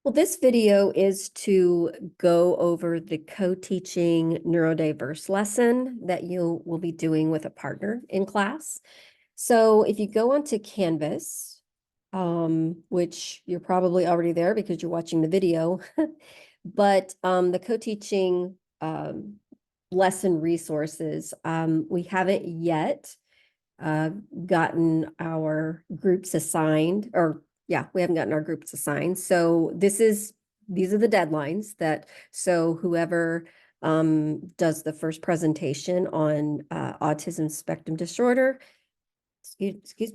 Well, this video is to go over the co-teaching neurodiverse lesson that you will be doing with a partner in class. So if you go onto Canvas, which you're probably already there because you're watching the video, but the co-teaching lesson resources, we haven't yet gotten our groups assigned, or yeah, we haven't gotten our groups assigned. So these are the deadlines so whoever does the first presentation on autism spectrum disorder,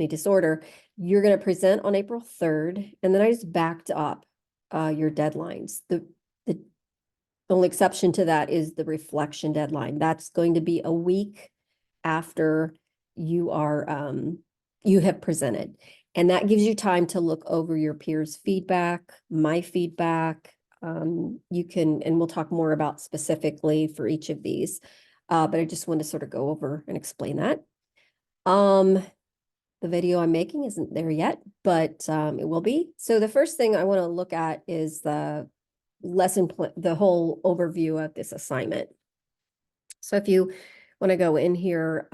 disorder, you're going to present on April 3rd. And then I just backed up your deadlines. The only exception to that is the reflection deadline. That's going to be a week after you have presented. And that gives you time to look over your peers' feedback, my feedback. And we'll talk more about specifically for each of these. But I just want to sort of go over and explain that. The video I'm making isn't there yet, but it will be. So the first thing I want to look at is the the whole overview of this assignment. So if you want to go in here,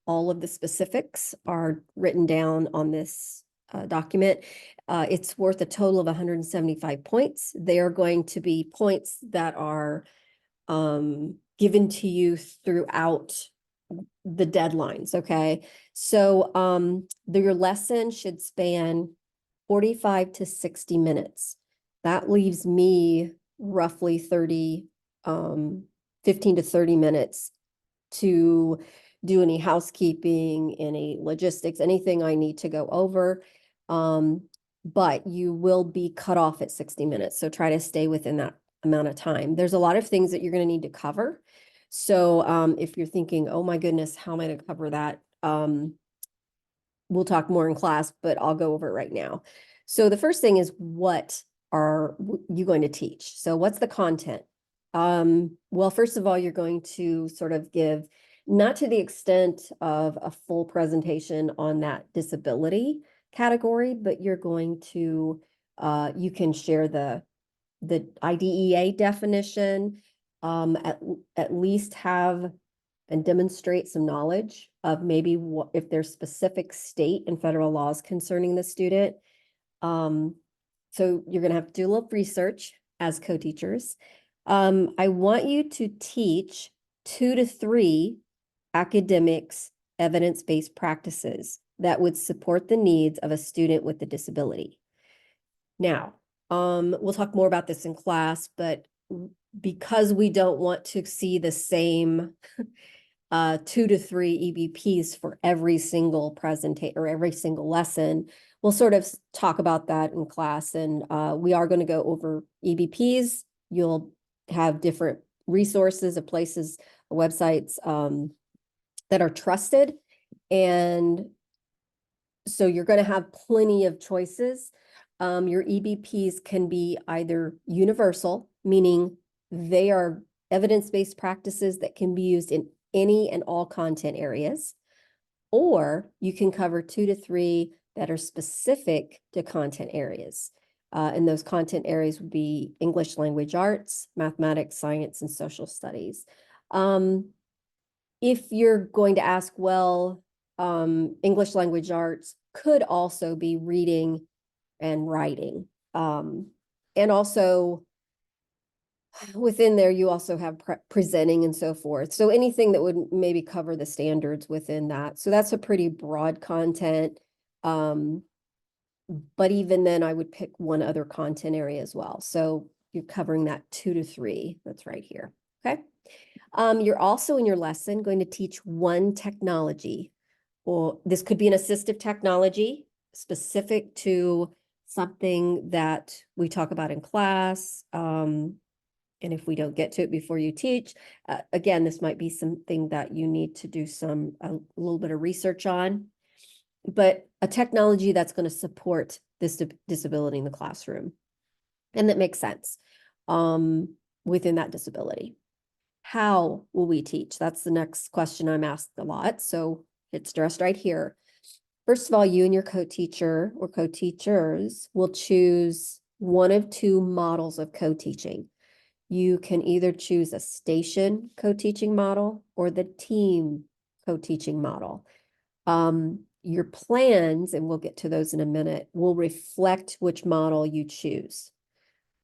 all of the specifics are written down on this document. It's worth a total of 175 points. They are going to be points that are given to you throughout the deadlines, okay? So your lesson should span 45 to 60 minutes. That leaves me roughly 15 to 30 minutes to do any housekeeping, any logistics, anything I need to go over. But you will be cut off at 60 minutes. So try to stay within that amount of time. There's a lot of things that you're going to need to cover. So if you're thinking, oh my goodness, how am I going to cover that? We'll talk more in class, but I'll go over it right now. So the first thing is, what are you going to teach? So what's the content? Well, first of all, you're going to sort of give, not to the extent of a full presentation on that disability category, but you're going to, you can share the IDEA definition, at least have and demonstrate some knowledge of maybe what, if there's specific state and federal laws concerning the student. So you're going to have to do a little research as co-teachers. I want you to teach 2 to 3 academics evidence-based practices that would support the needs of a student with a disability. Now, we'll talk more about this in class, but because we don't want to see the same 2 to 3 EBPs for every single presentation or every single lesson, we'll sort of talk about that in class. And we are going to go over EBPs. You'll have different resources of places, websites that are trusted. And so you're going to have plenty of choices. Your EBPs can be either universal, meaning they are evidence-based practices that can be used in any and all content areas, or you can cover 2 to 3 that are specific to content areas. And those content areas would be English language arts, mathematics, science, and social studies. If you're going to ask, well, English language arts could also be reading and writing. And also within there, you also have presenting and so forth. So anything that would maybe cover the standards within that. So that's a pretty broad content. But even then, I would pick one other content area as well. So you're covering that 2 to 3. That's right here. Okay. You're also in your lesson going to teach one technology, or this could be an assistive technology specific to something that we talk about in class. And if we don't get to it before you teach, again, this might be something that you need to do a little bit of research on, but a technology that's going to support this disability in the classroom. And that makes sense within that disability. How will we teach? That's the next question I'm asked a lot. So it's stressed right here. First of all, you and your co-teacher or co-teachers will choose one of two models of co-teaching. You can either choose a station co-teaching model or the team co-teaching model. Your plans, and we'll get to those in a minute, will reflect which model you choose.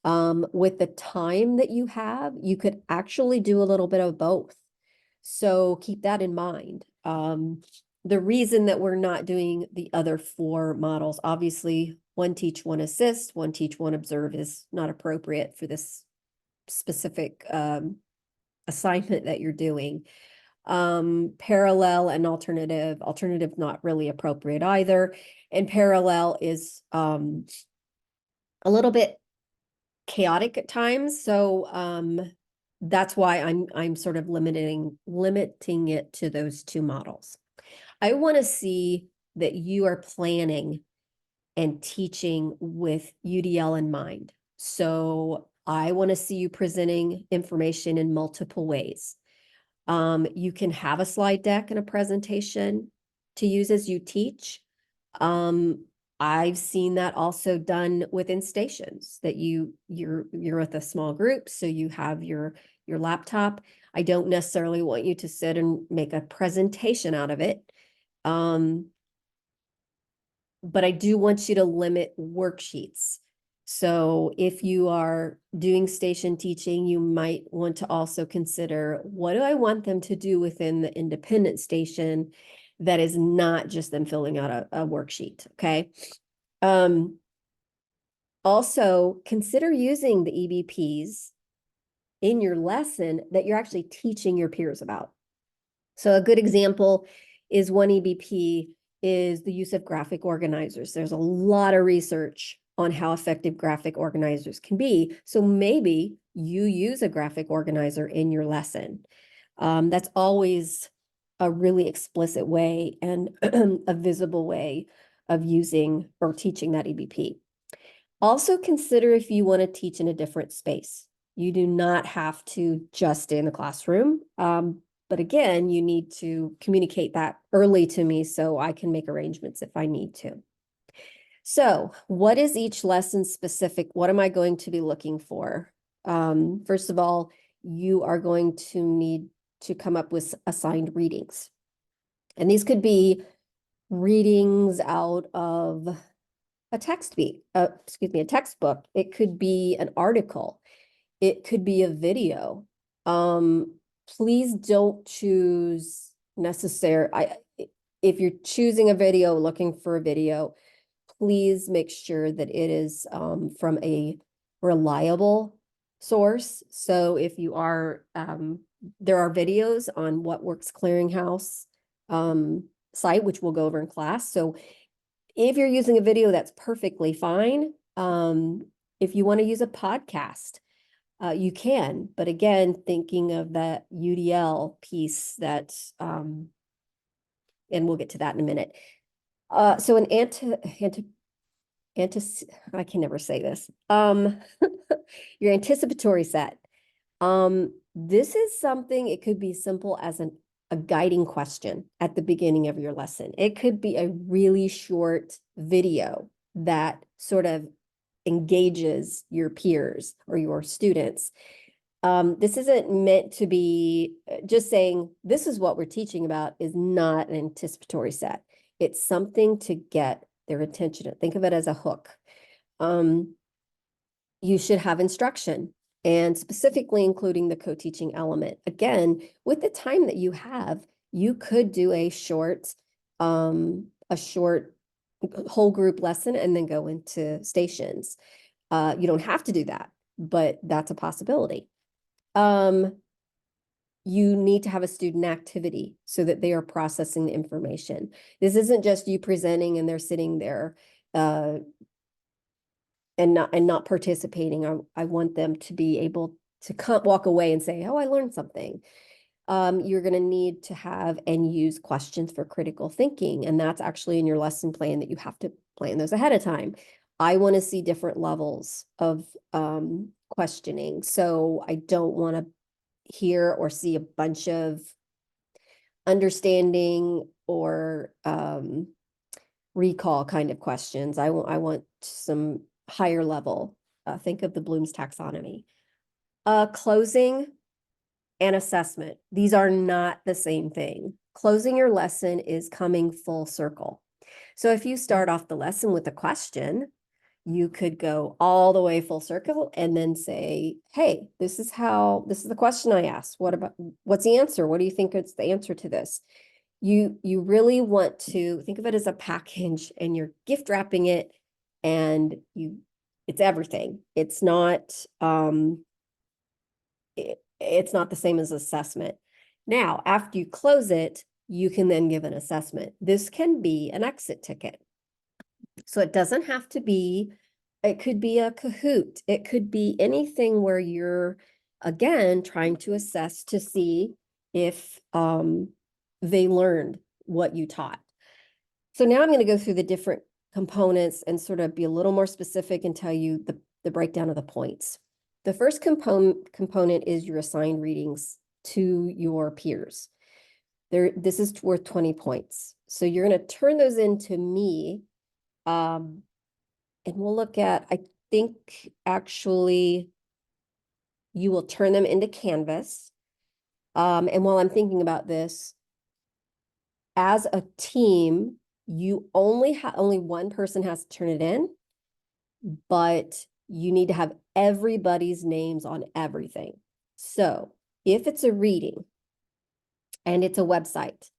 With the time that you have, you could actually do a little bit of both. So keep that in mind. The reason that we're not doing the other four models, obviously, one teach, one assist, one teach, one observe is not appropriate for this specific assignment that you're doing. Parallel and alternative not really appropriate either. And parallel is a little bit chaotic at times. So that's why I'm sort of limiting it to those two models. I want to see that you are planning and teaching with UDL in mind. So I want to see you presenting information in multiple ways. You can have a slide deck and a presentation to use as you teach. I've seen that also done within stations, that you're with a small group, so you have your laptop. I don't necessarily want you to sit and make a presentation out of it. But I do want you to limit worksheets. So if you are doing station teaching, you might want to also consider, what do I want them to do within the independent station that is not just them filling out a worksheet, okay? Also, consider using the EBPs in your lesson that you're actually teaching your peers about. So a good example is one EBP is the use of graphic organizers. There's a lot of research on how effective graphic organizers can be. So maybe you use a graphic organizer in your lesson. That's always a really explicit way and a visible way of using or teaching that EBP. Also consider if you want to teach in a different space. You do not have to just stay in the classroom. But again, you need to communicate that early to me so I can make arrangements if I need to. So what is each lesson specific? What am I going to be looking for? First of all, you are going to need to come up with assigned readings. And these could be readings out of a textbook. It could be an article. It could be a video. Please don't choose if you're choosing a video, looking for a video, please make sure that it is from a reliable source. So if you are, there are videos on What Works Clearinghouse site, which we'll go over in class. So if you're using a video, that's perfectly fine. If you want to use a podcast, you can, but again, thinking of that UDL piece that, and we'll get to that in a minute. So an I can never say this. Your anticipatory set. This is something, it could be simple as a guiding question at the beginning of your lesson. It could be a really short video that sort of engages your peers or your students. This isn't meant to be just saying, this is what we're teaching about, is not an anticipatory set. It's something to get their attention. Think of it as a hook. You should have instruction, and specifically including the co-teaching element. Again, with the time that you have, you could do a short whole group lesson and then go into stations. You don't have to do that, but that's a possibility. You need to have a student activity so that they are processing the information. This isn't just you presenting and they're sitting there and not participating. I want them to be able to walk away and say, oh, I learned something. You're going to need to have and use questions for critical thinking. And that's actually in your lesson plan, that you have to plan those ahead of time. I want to see different levels of questioning. So I don't want to hear or see a bunch of understanding or recall kind of questions. I want some higher level think of the Bloom's taxonomy. Closing and assessment. These are not the same thing. Closing your lesson is coming full circle. So if you start off the lesson with a question, you could go all the way full circle and then say, hey, this is the question I asked. What's the answer? What do you think is the answer to this? You really want to think of it as a package, and you're gift wrapping it, and it's everything. It's not, it's not the same as assessment. Now, after you close it, you can then give an assessment. This can be an exit ticket. So it doesn't have to be, it could be a Kahoot. It could be anything where you're, again, trying to assess to see if they learned what you taught. So now I'm going to go through the different components and sort of be a little more specific and tell you the breakdown of the points. The first component is your assigned readings to your peers. This is worth 20 points. So you're going to turn those into me. And we'll look at, I think actually you will turn them into Canvas. And while I'm thinking about this, as a team, you only one person has to turn it in, but you need to have everybody's names on everything. So if it's a reading and it's a website,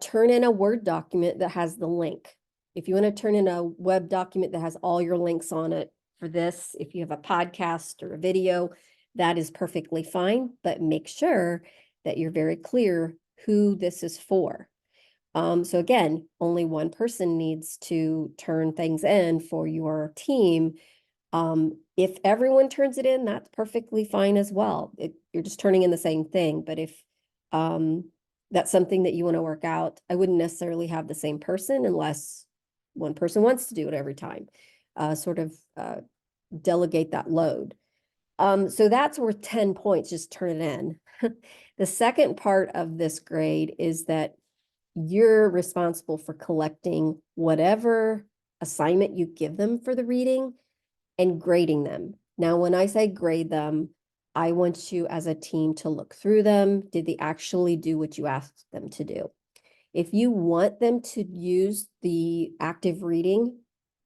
turn in a Word document that has the link. If you want to turn in a web document that has all your links on it for this, if you have a podcast or a video, that is perfectly fine, but make sure that you're very clear who this is for. So again, only one person needs to turn things in for your team. If everyone turns it in, that's perfectly fine as well. You're just turning in the same thing. But if that's something that you want to work out, I wouldn't necessarily have the same person unless one person wants to do it every time. Sort of delegate that load. So that's worth 10 points, just turn it in. The second part of this grade is that you're responsible for collecting whatever assignment you give them for the reading and grading them. Now, when I say grade them, I want you as a team to look through them. Did they actually do what you asked them to do? If you want them to use the active reading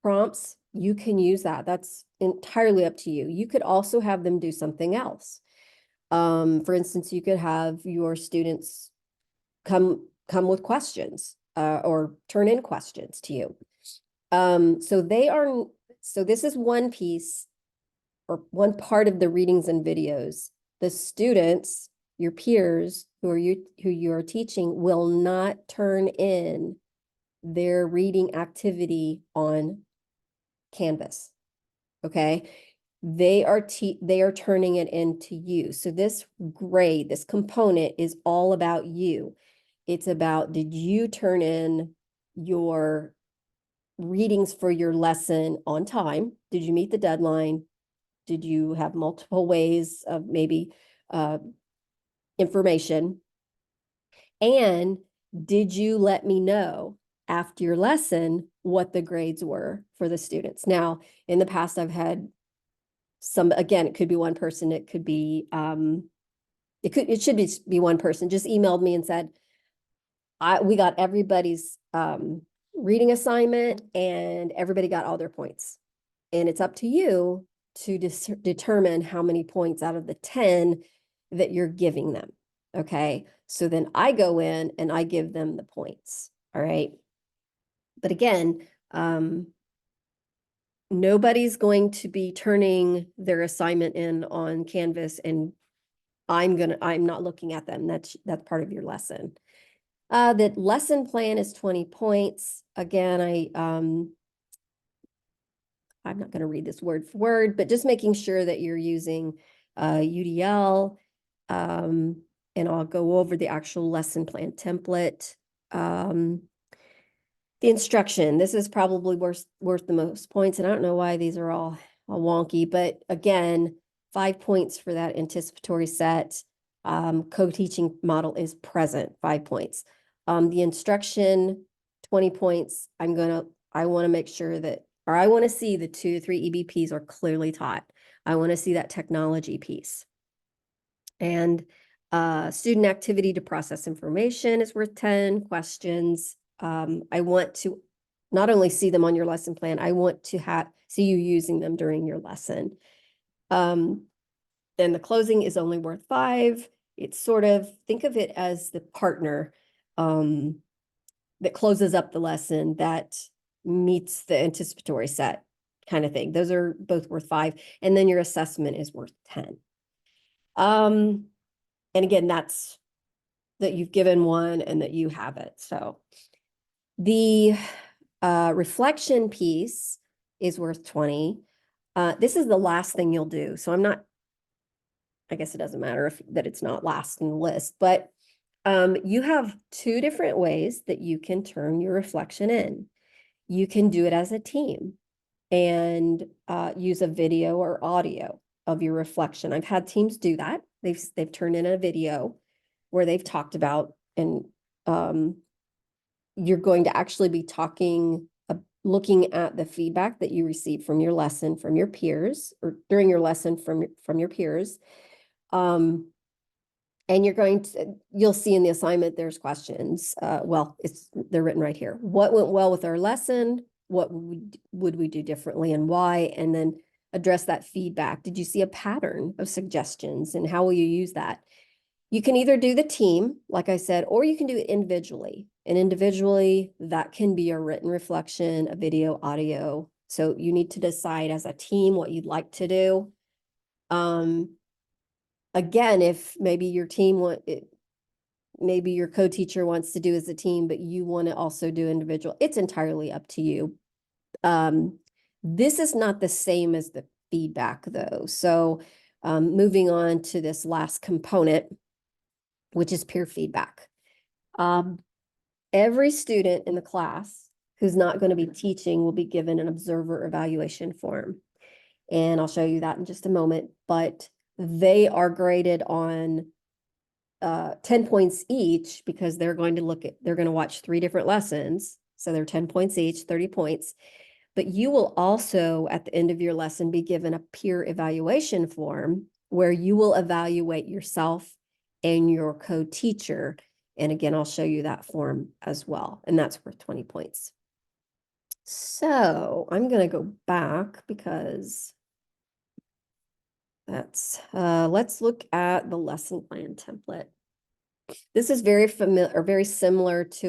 prompts, you can use that. That's entirely up to you. You could also have them do something else. For instance, you could have your students come with questions or turn in questions to you. So this is one piece or one part of the readings and videos. The students, your peers who you are teaching, will not turn in their reading activity on Canvas. Okay. They are turning it into you. So this grade, this component is all about you. It's about, did you turn in your readings for your lesson on time? Did you meet the deadline? Did you have multiple ways of maybe information? And did you let me know after your lesson what the grades were for the students? Now, in the past, I've had some, again, it could be one person, it could be, it should be one person just emailed me and said, we got everybody's reading assignment and everybody got all their points. And it's up to you to determine how many points out of the 10 that you're giving them. Okay. So then I go in and I give them the points. All right. But again, nobody's going to be turning their assignment in on Canvas and I'm not looking at them. That's part of your lesson. The lesson plan is 20 points. Again, I'm not going to read this word for word, but just making sure that you're using UDL, and I'll go over the actual lesson plan template. The instruction, this is probably worth the most points, and I don't know why these are all wonky, but again, 5 points for that anticipatory set. Co-teaching model is present, 5 points. The instruction, 20 points. I want to make sure that or I want to see the 2 to 3 EBPs are clearly taught. I want to see that technology piece. And student activity to process information is worth 10 questions. I want to not only see them on your lesson plan, I want to see you using them during your lesson. Then the closing is only worth 5. It's sort of, think of it as the partner that closes up the lesson that meets the anticipatory set kind of thing. Those are both worth 5. And then your assessment is worth 10. And again, that's that you've given one and that you have it. So the reflection piece is worth 20. This is the last thing you'll do. So I guess it doesn't matter that it's not last in the list, but you have 2 different ways that you can turn your reflection in. You can do it as a team and use a video or audio of your reflection. I've had teams do that. They've turned in a video where they've talked about, and you're going to actually be looking at the feedback that you receive from your lesson, from your peers, or during your lesson from your peers. And you'll see in the assignment, there's questions. Well, they're written right here. What went well with our lesson? What would we do differently and why? And then address that feedback. Did you see a pattern of suggestions and how will you use that? You can either do the team, like I said, or you can do it individually. And individually, that can be a written reflection, a video, audio. So you need to decide as a team what you'd like to do. Again, if maybe your maybe your co-teacher wants to do as a team, but you want to also do individual, it's entirely up to you. This is not the same as the feedback though. So moving on to this last component, which is peer feedback. Every student in the class who's not going to be teaching will be given an observer evaluation form. And I'll show you that in just a moment, but they are graded on 10 points each because they're going to watch 3 different lessons. So they're 10 points each, 30 points. But you will also, at the end of your lesson, be given a peer evaluation form where you will evaluate yourself and your co-teacher. And again, I'll show you that form as well. And that's worth 20 points. So I'm going to go back because let's look at the lesson plan template. This is very familiar or very similar to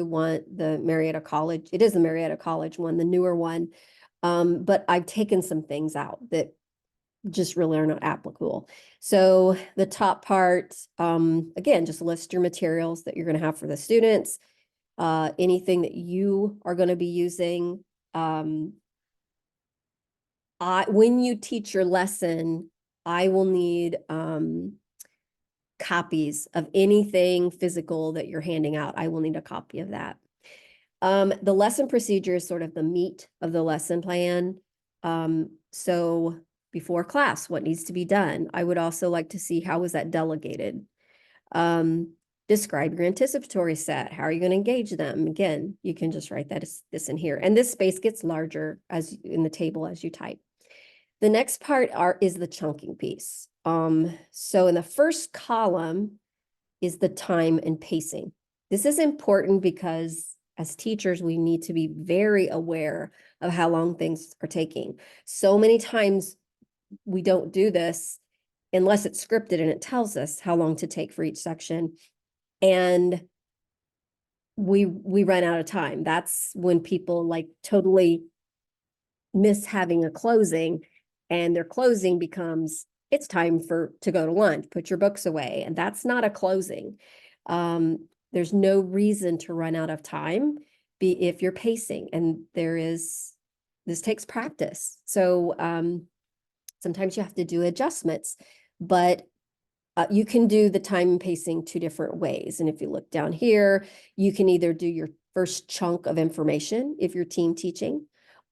the Marietta College. It is the Marietta College one, the newer one. But I've taken some things out that just really are not applicable. So the top part, again, just list your materials that you're going to have for the students, anything that you are going to be using. When you teach your lesson, I will need copies of anything physical that you're handing out. I will need a copy of that. The lesson procedure is sort of the meat of the lesson plan. So before class, what needs to be done? I would also like to see how was that delegated? Describe your anticipatory set. How are you going to engage them? Again, you can just write this in here. And this space gets larger as in the table as you type. The next part is the chunking piece. So in the first column is the time and pacing. This is important because as teachers, we need to be very aware of how long things are taking. So many times we don't do this unless it's scripted and it tells us how long to take for each section. And we run out of time. That's when people like totally miss having a closing, and their closing becomes, it's time to go to lunch, put your books away. And that's not a closing. There's no reason to run out of time if you're pacing, and this takes practice. So sometimes you have to do adjustments, but you can do the time and pacing 2 different ways. And if you look down here, you can either do your first chunk of information if you're team teaching,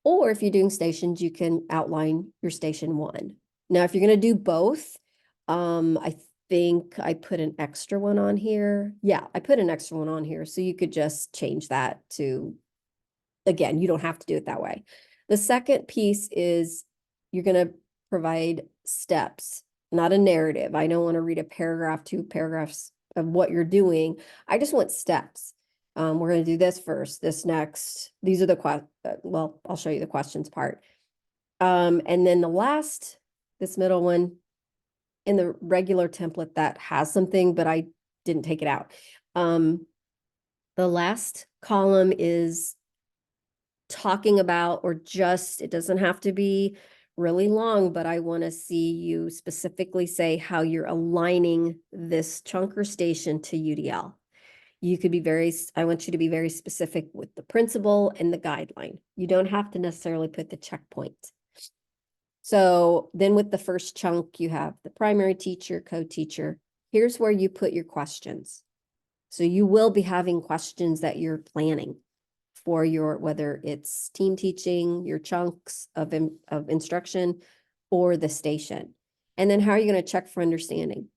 or if you're doing stations, you can outline your station 1. Now, if you're going to do both, I think I put an extra one on here. Yeah, I put an extra one on here. So you could just change that to, again, you don't have to do it that way. The second piece is you're going to provide steps, not a narrative. I don't want to read a paragraph, 2 paragraphs of what you're doing. I just want steps. We're going to do this first, this next. These are the well, I'll show you the questions part. And then the last, this middle one, in the regular template that has something, but I didn't take it out. The last column is talking about, or just, it doesn't have to be really long, but I want to see you specifically say how you're aligning this chunker station to UDL. You could be I want you to be very specific with the principle and the guideline. You don't have to necessarily put the checkpoint. So then with the first chunk, you have the primary teacher, co-teacher. Here's where you put your questions. So you will be having questions that you're planning for your, whether it's team teaching, your chunks of instruction, or the station. And then how are you going to check for understanding?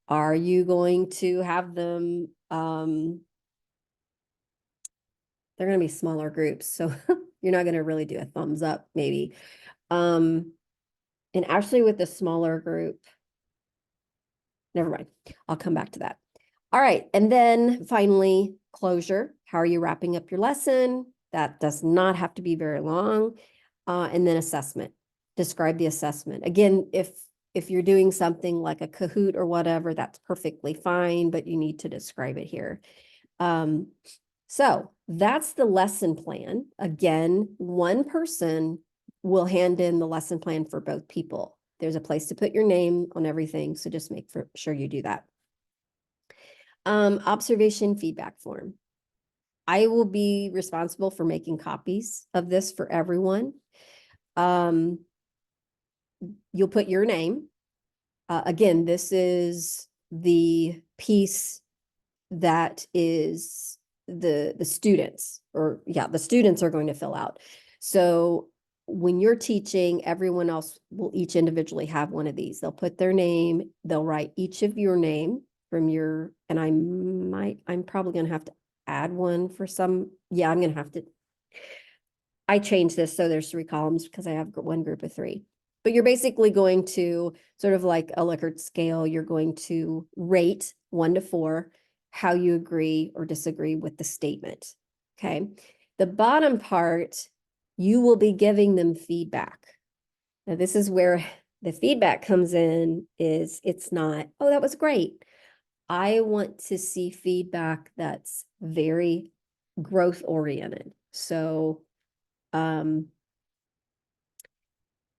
Are you going to have them, they're going to be smaller groups, so you're not going to really do a thumbs up, maybe. And actually with the smaller group, never mind, I'll come back to that. All right, and then finally, closure. How are you wrapping up your lesson? That does not have to be very long. And then assessment. Describe the assessment. Again, if you're doing something like a Kahoot or whatever, that's perfectly fine, but you need to describe it here. So that's the lesson plan. Again, one person will hand in the lesson plan for both people. There's a place to put your name on everything, so just make sure you do that. Observation feedback form. I will be responsible for making copies of this for everyone. You'll put your name. Again, this is the piece that is the students, or yeah, the students are going to fill out. So when you're teaching, everyone else will each individually have one of these. They'll put their name, they'll write each of your name from your, and I'm probably going to have to add one for some. Yeah, I'm going to have to. I changed this so there's 3 columns because I have one group of 3. But you're basically going to, sort of like a Likert scale, you're going to rate 1 to 4 how you agree or disagree with the statement. Okay. The bottom part, you will be giving them feedback. Now, this is where the feedback comes in, is it's not, oh, that was great. I want to see feedback that's very growth oriented. So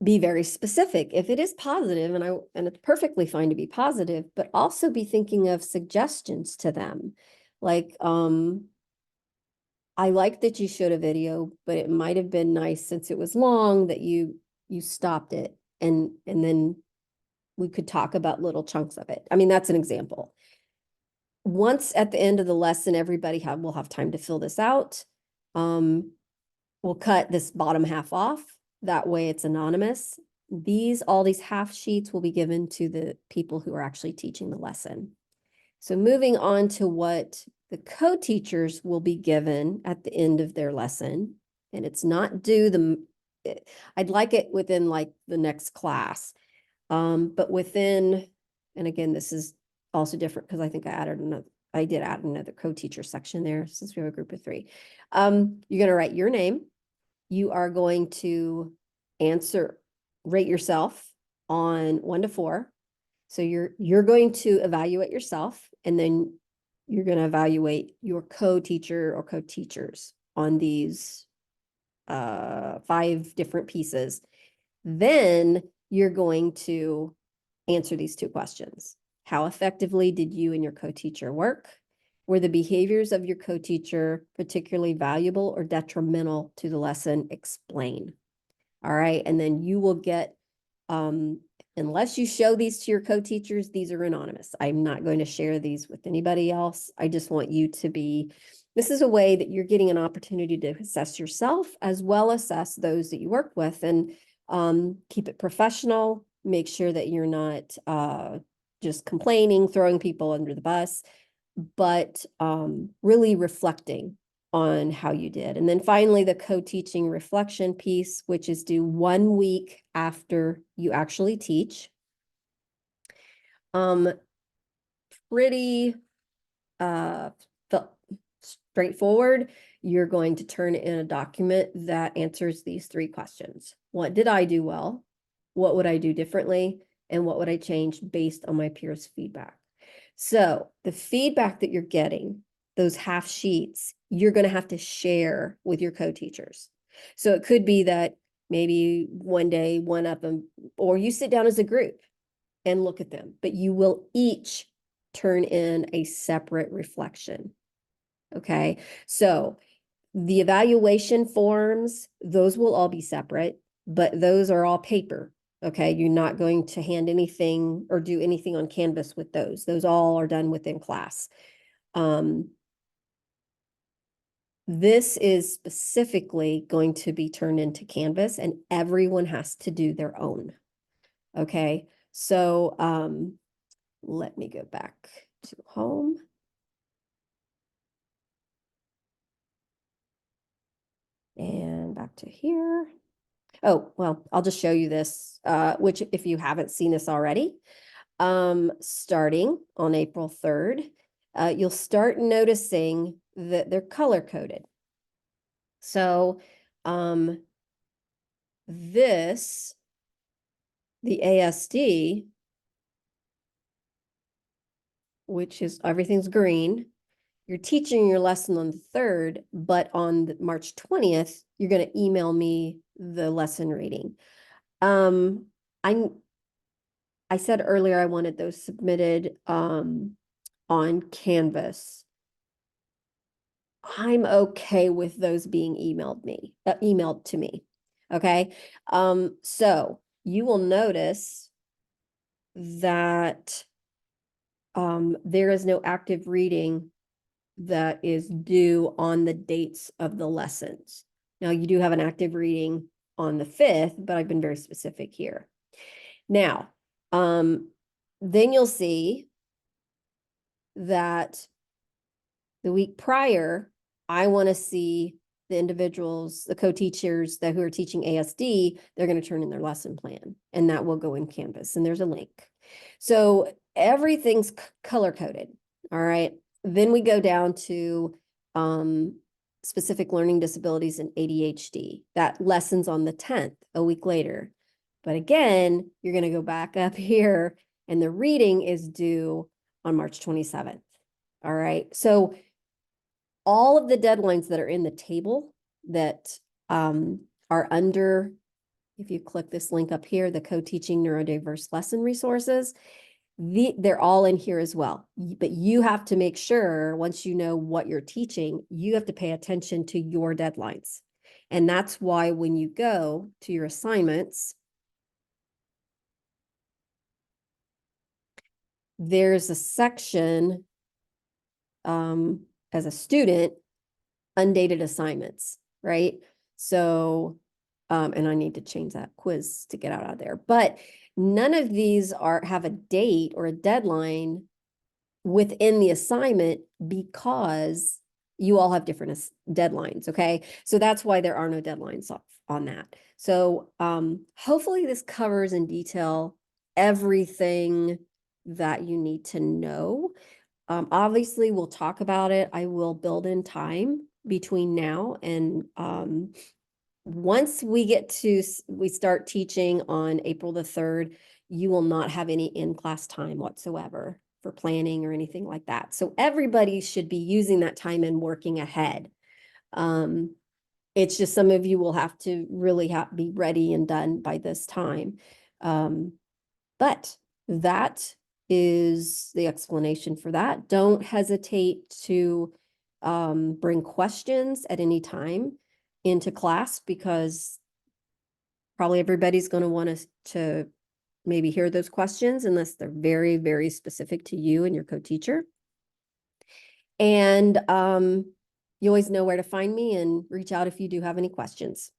be very specific. If it is positive, and it's perfectly fine to be positive, but also be thinking of suggestions to them. Like, I like that you showed a video, but it might have been nice, since it was long, that you stopped it and then we could talk about little chunks of it. I mean, that's an example. Once at the end of the lesson, everybody will have time to fill this out. We'll cut this bottom half off. That way it's anonymous. All these half sheets will be given to the people who are actually teaching the lesson. So moving on to what the co-teachers will be given at the end of their lesson, and it's not due I'd like it within like the next class, but within, and again, this is also different because I think I did add another co-teacher section there since we have a group of 3. You're going to write your name. You are going to rate yourself on 1 to 4. So you're going to evaluate yourself, and then you're going to evaluate your co-teacher or co-teachers on these 5 different pieces. Then you're going to answer these 2 questions. How effectively did you and your co-teacher work? Were the behaviors of your co-teacher particularly valuable or detrimental to the lesson? Explain. All right. And then you will get, unless you show these to your co-teachers, these are anonymous. I'm not going to share these with anybody else. I just want you to this is a way that you're getting an opportunity to assess yourself as well as assess those that you work with, and keep it professional. Make sure that you're not just complaining, throwing people under the bus, but really reflecting on how you did. And then finally, the co-teaching reflection piece, which is due 1 week after you actually teach. Pretty straightforward. You're going to turn in a document that answers these 3 questions. What did I do well? What would I do differently? And what would I change based on my peers' feedback? So the feedback that you're getting, those half sheets, you're going to have to share with your co-teachers. So it could be that maybe one day one of them, or you sit down as a group and look at them, but you will each turn in a separate reflection. Okay, so the evaluation forms, those will all be separate, but those are all paper. Okay, you're not going to hand anything or do anything on Canvas with those. Those all are done within class. This is specifically going to be turned into Canvas, and everyone has to do their own. Okay, so let me go back to home. And back to here. Oh, well, I'll just show you this, which if you haven't seen this already, starting on April 3rd, you'll start noticing that they're color coded. So this, the ASD, which is everything's green, you're teaching your lesson on the 3rd, but on March 20th, you're going to email me the lesson reading. I said earlier I wanted those submitted on Canvas. I'm okay with those being emailed to me. Okay. So you will notice that there is no active reading that is due on the dates of the lessons. Now you do have an active reading on the 5th, but I've been very specific here. Now, then you'll see that the week prior, I want to see the individuals, the co-teachers who are teaching ASD, they're going to turn in their lesson plan, and that will go in Canvas, and there's a link. So everything's color coded. All right. Then we go down to specific learning disabilities and ADHD. That lessons on the 10th, a week later. But again, you're going to go back up here, and the reading is due on March 27th. All right. So all of the deadlines that are in the table that are under, if you click this link up here, the co-teaching neurodiverse lesson resources, they're all in here as well. But you have to make sure once you know what you're teaching, you have to pay attention to your deadlines. And that's why when you go to your assignments, there's a section as a student, undated assignments, right? So, and I need to change that quiz to get out of there, but none of these have a date or a deadline within the assignment because you all have different deadlines, okay? So that's why there are no deadlines on that. So hopefully this covers in detail everything that you need to know. Obviously, we'll talk about it. I will build in time between now and once we start teaching on April the 3rd, you will not have any in-class time whatsoever for planning or anything like that. So everybody should be using that time and working ahead. It's just some of you will have to really be ready and done by this time. But that is the explanation for that. Don't hesitate to bring questions at any time into class, because probably everybody's going to want to maybe hear those questions unless they're very, very specific to you and your co-teacher. And you always know where to find me, and reach out if you do have any questions.